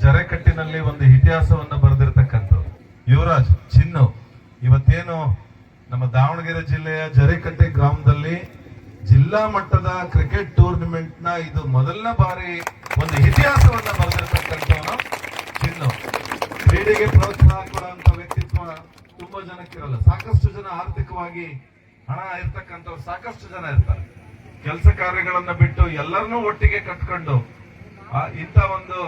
ಜರೆಕಟ್ಟಿನಲ್ಲಿ ಒಂದು ಇತಿಹಾಸವನ್ನು ಬರೆದಿರ್ತಕ್ಕಂಥವ್ರು ಯುವರಾಜ್ ಚಿನ್ನು. ಇವತ್ತೇನು ನಮ್ಮ ದಾವಣಗೆರೆ ಜಿಲ್ಲೆಯ ಜರೆಕಟ್ಟೆ ಗ್ರಾಮದಲ್ಲಿ ಜಿಲ್ಲಾ ಮಟ್ಟದ ಕ್ರಿಕೆಟ್ ಟೂರ್ನಿಮೆಂಟ್ ನ ಇದು ಮೊದಲನೇ ಬಾರಿ ಒಂದು ಇತಿಹಾಸವನ್ನ ಬರೆದಿರ್ತಕ್ಕಂಥವನು ಚಿನ್ನು. ಕ್ರೀಡೆಗೆ ಪ್ರೋತ್ಸಾಹ ಕೊಡುವಂತ ವ್ಯಕ್ತಿತ್ವ ತುಂಬಾ ಜನಕ್ಕಿರಲ್ಲ. ಸಾಕಷ್ಟು ಜನ ಆರ್ಥಿಕವಾಗಿ ಹಣ ಇರ್ತಕ್ಕಂಥವ್ರು ಸಾಕಷ್ಟು ಜನ ಇರ್ತಾರೆ. ಕೆಲಸ ಕಾರ್ಯಗಳನ್ನ ಬಿಟ್ಟು ಎಲ್ಲರನ್ನೂ ಒಟ್ಟಿಗೆ ಕಟ್ಕೊಂಡು ಇಂಥ ಒಂದು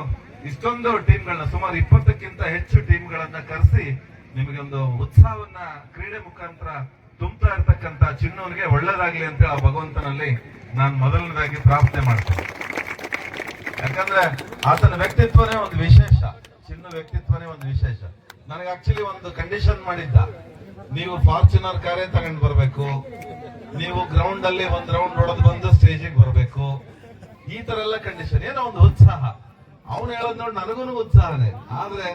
ಇಷ್ಟೊಂದು ಟೀಮ್ಗಳನ್ನ ಸುಮಾರು 20ಕ್ಕಿಂತ ಹೆಚ್ಚು ಟೀಮ್ಗಳನ್ನ ಕರೆಸಿ ನಿಮಗೆ ಒಂದು ಉತ್ಸಾಹವನ್ನ ಕ್ರೀಡೆ ಮುಖಾಂತರ ತುಂಬತಾ ಇರ್ತಕ್ಕಂಥ ಚಿನ್ನವನಿಗೆ ಒಳ್ಳೇದಾಗ್ಲಿ ಅಂತ ಆ ಭಗವಂತನಲ್ಲಿ ನಾನು ಮೊದಲನೇದಾಗಿ ಪ್ರಾರ್ಥನೆ ಮಾಡ್ತೇನೆ. ಯಾಕಂದ್ರೆ ಆತನ ವ್ಯಕ್ತಿತ್ವನೇ ಒಂದು ವಿಶೇಷ. ಚಿನ್ನು ವ್ಯಕ್ತಿತ್ವನೇ ಒಂದು ವಿಶೇಷ. ನನಗೆ ಆಕ್ಚುಲಿ ಒಂದು ಕಂಡೀಷನ್ ಮಾಡಿದ್ದ, ನೀವು ಫಾರ್ಚುನರ್ ಕಾರೇ ತಗೊಂಡು ಬರ್ಬೇಕು, ನೀವು ಗ್ರೌಂಡ್ ಅಲ್ಲಿ ಒಂದ್ ರೌಂಡ್ ನೋಡೋದು ಬಂದು ಸ್ಟೇಜಿಗೆ ಬರ್ಬೇಕು, ಈ ತರ ಎಲ್ಲ ಕಂಡೀಷನ್. ಏನೋ ಒಂದು ಉತ್ಸಾಹ. ಅವನು ಹೇಳೋದ್ ನೋಡಿ ನನಗೂ ಉತ್ಸಾಹನೇ. ಆದ್ರೆ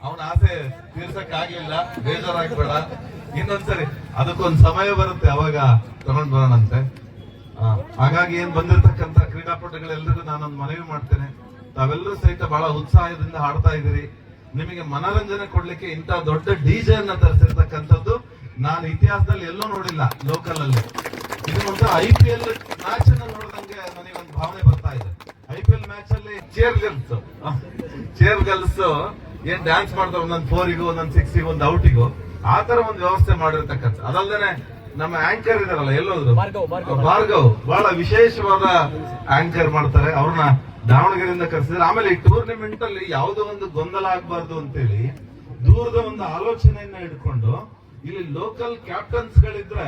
ಅವನ ಆಸೆ ತೀರ್ಸಕ್ ಆಗ್ಲಿಲ್ಲ, ಬೇಜಾರಾಗ್ಬೇಡ, ಇನ್ನೊಂದ್ಸರಿ ಅದಕ್ಕೊಂದು ಸಮಯ ಬರುತ್ತೆ, ಅವಾಗ ತಗೊಂಡ್ ಬರೋಣಂತೆ. ಹಾಗಾಗಿ ಏನ್ ಬಂದಿರತಕ್ಕಂತ ಕ್ರೀಡಾಪಟುಗಳೆಲ್ಲರಿಗೂ ನಾನೊಂದು ಮನವಿ ಮಾಡ್ತೇನೆ, ತಾವೆಲ್ಲರೂ ಸಹಿತ ಬಹಳ ಉತ್ಸಾಹದಿಂದ ಹಾಡ್ತಾ ಇದ್ದೀರಿ. ನಿಮಗೆ ಮನೋರಂಜನೆ ಕೊಡ್ಲಿಕ್ಕೆ ಇಂತ ದೊಡ್ಡ ಡಿಜೆ ಅನ್ನ ತರಿಸಿರ್ತಕ್ಕಂಥದ್ದು ನಾನು ಇತಿಹಾಸದಲ್ಲಿ ಎಲ್ಲೂ ನೋಡಿಲ್ಲ ಲೋಕಲ್ ಅಲ್ಲಿ. ಇದು ಒಂದು IPL ಮ್ಯಾಚ್ ಅನ್ನ ನೋಡಿದಂಗೆ ನನಗೆ ಒಂದು ಭಾವನೆ ಬರ್ತಾ ಇದೆ. IPL ಮ್ಯಾಚ್ ಅಲ್ಲಿ ಚೇರ್ ಗರ್ಲ್ಸ್ ಏನ್ ಡ್ಯಾನ್ಸ್ ಮಾಡ್ತಾರೆ, ಒಂದೊಂದು 4ಗೂ ಒಂದೊಂದು 6ಗೂ ಒಂದು ಔಟಿಗೂ, ಆ ತರ ಒಂದು ವ್ಯವಸ್ಥೆ ಮಾಡಿರ್ತಕ್ಕಂಥ. ಅದಲ್ಲದೆ ನಮ್ಮ ಆಂಕರ್ ಇದಾರಲ್ಲ ಎಲ್ಲೋದ್ರು ಭಾರ್ಗವ್, ಬಹಳ ವಿಶೇಷವಾದ ಆಂಕರ್ ಮಾಡ್ತಾರೆ. ಅವ್ರನ್ನ ದಾವಣಗೆರೆಯಿಂದ ಕರೆಸಿದ್ರೆ. ಆಮೇಲೆ ಈ ಟೂರ್ನಿಮೆಂಟ್ ಅಲ್ಲಿ ಯಾವುದೋ ಒಂದು ಗೊಂದಲ ಆಗ್ಬಾರ್ದು ಅಂತೇಳಿ ದೂರದ ಒಂದು ಆಲೋಚನೆಯನ್ನ ಇಟ್ಕೊಂಡು ಇಲ್ಲಿ ಲೋಕಲ್ ಕ್ಯಾಪ್ಟನ್ಸ್ ಗಳಿದ್ರೆ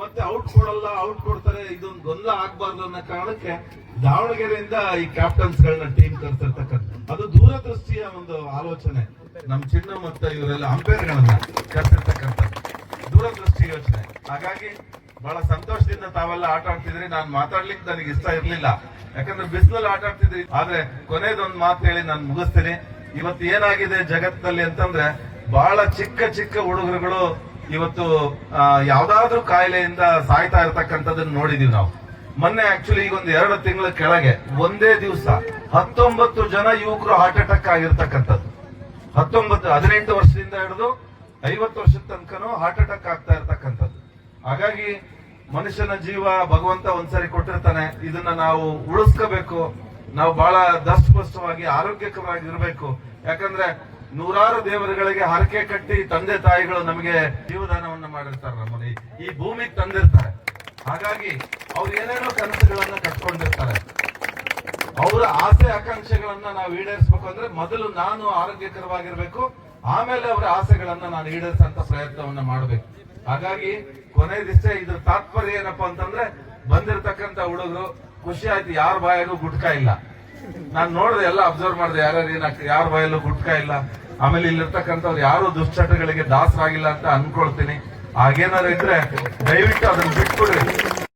ಮತ್ತೆ ಔಟ್ ಕೊಡ್ತಾರೆ, ಇದೊಂದು ಗೊಂದಲ ಆಗ್ಬಾರ್ದು ಅನ್ನೋ ಕಾರಣಕ್ಕೆ ದಾವಣಗೆರೆಯಿಂದ ಈ ಕ್ಯಾಪ್ಟನ್ಸ್ ಗಳನ್ನ ಟೀಮ್ ಕರೆಸಿರ್ತಕ್ಕಂಥ ಅದು ದೂರದೃಷ್ಟಿಯ ಒಂದು ಆಲೋಚನೆ. ನಮ್ ಚಿನ್ನ ಮತ್ತೆ ಇವರೆಲ್ಲ ಅಂಪೈರ್ ಗಳನ್ನ ಕರೆಸಿರ್ತಕ್ಕಂಥ ದೂರದೃಷ್ಟಿ ಯೋಚನೆ. ಹಾಗಾಗಿ ಬಹಳ ಸಂತೋಷದಿಂದ ತಾವೆಲ್ಲ ಆಟ ಆಡ್ತಿದ್ರಿ. ನಾನು ಮಾತಾಡ್ಲಿಕ್ಕೆ ನನಗೆ ಇಷ್ಟ ಇರ್ಲಿಲ್ಲ, ಯಾಕಂದ್ರೆ ಬಿಸಿಲಲ್ಲಿ ಆಟ ಆಡ್ತಿದ್ರಿ. ಆದ್ರೆ ಕೊನೆದೊಂದು ಮಾತು ಹೇಳಿ ನಾನು ಮುಗಿಸ್ತೀನಿ. ಇವತ್ತು ಏನಾಗಿದೆ ಜಗತ್ತಿನಲ್ಲಿ ಅಂತಂದ್ರೆ ಬಹಳ ಚಿಕ್ಕ ಹುಡುಗರುಗಳು ಇವತ್ತು ಯಾವ್ದಾದ್ರು ಕಾಯಿಲೆಯಿಂದ ಸಾಯ್ತಾ ಇರ್ತಕ್ಕಂಥದ್ದನ್ನ ನೋಡಿದೀವಿ ನಾವು. ಮೊನ್ನೆ ಆಕ್ಚುಲಿ ಈಗ ಒಂದು 2 ತಿಂಗಳ ಕೆಳಗೆ ಒಂದೇ ದಿವಸ 19 ಜನ ಯುವಕರು ಹಾರ್ಟ್ ಅಟ್ಯಾಕ್ ಆಗಿರ್ತಕ್ಕಂಥದ್ದು. 18 ವರ್ಷದಿಂದ ಹಿಡಿದು 50 ವರ್ಷದ ತನಕನೂ ಹಾರ್ಟ್ ಅಟ್ಯಾಕ್ ಆಗ್ತಾ ಇರ್ತಕ್ಕಂಥದ್ದು. ಹಾಗಾಗಿ ಮನುಷ್ಯನ ಜೀವ ಭಗವಂತ ಒಂದ್ಸರಿ ಕೊಟ್ಟಿರ್ತಾನೆ, ಇದನ್ನ ನಾವು ಉಳಿಸ್ಕೋಬೇಕು. ನಾವು ಬಹಳ ದಷ್ಟಪುಷ್ಟವಾಗಿ ಆರೋಗ್ಯಕರವಾಗಿ ಇರಬೇಕು. ಯಾಕಂದ್ರೆ ನೂರಾರು ದೇವರುಗಳಿಗೆ ಹರಕೆ ಕಟ್ಟಿ ತಂದೆ ತಾಯಿಗಳು ನಮಗೆ ಜೀವದಾನವನ್ನ ಮಾಡಿರ್ತಾರೆ, ನಮ್ಮನ್ನ ಈ ಭೂಮಿಗೆ ತಂದಿರ್ತಾರೆ. ಹಾಗಾಗಿ ಅವ್ರು ಏನೇನೋ ಕನಸುಗಳನ್ನ ಕಟ್ಕೊಂಡಿರ್ತಾರೆ. ಅವರ ಆಸೆ ಆಕಾಂಕ್ಷೆಗಳನ್ನ ನಾವು ಈಡೇರಿಸಬೇಕು ಅಂದ್ರೆ ಮೊದಲು ನಾನು ಆರೋಗ್ಯಕರವಾಗಿರ್ಬೇಕು, ಆಮೇಲೆ ಅವರ ಆಸೆಗಳನ್ನ ನಾನು ಈಡೇರಿಸಂತ ಪ್ರಯತ್ನವನ್ನ ಮಾಡಬೇಕು. ಹಾಗಾಗಿ ಕೊನೆ ದಿವಸ ಇದ್ರ ತಾತ್ಪರ್ಯ ಏನಪ್ಪಾ ಅಂತಂದ್ರೆ ಬಂದಿರತಕ್ಕಂತ ಹುಡುಗರು ಖುಷಿ ಆಯ್ತು, ಯಾರ ಬಾಯಾಗೂ ಗುಟ್ಕ ಇಲ್ಲ. ನಾನ್ ನೋಡಿದೆ, ಎಲ್ಲ ಅಬ್ಸರ್ವ್ ಮಾಡಿದೆ, ಯಾರ ಬಾಯಲ್ಲೂ ಗುಟ್ಕ ಇಲ್ಲ. ಆಮೇಲೆ ಇಲ್ಲಿರ್ತಕ್ಕಂಥವ್ರು ಯಾರು ದುಶ್ಚಟಗಳಿಗೆ ದಾಸರಾಗಿಲ್ಲ ಅಂತ ಅನ್ಕೊಳ್ತೀನಿ. ಹಾಗೇನಾದ್ರು ಇದ್ರೆ ದಯವಿಟ್ಟು ಅದನ್ನ ಬಿಟ್ಕೊಡ್ರಿ.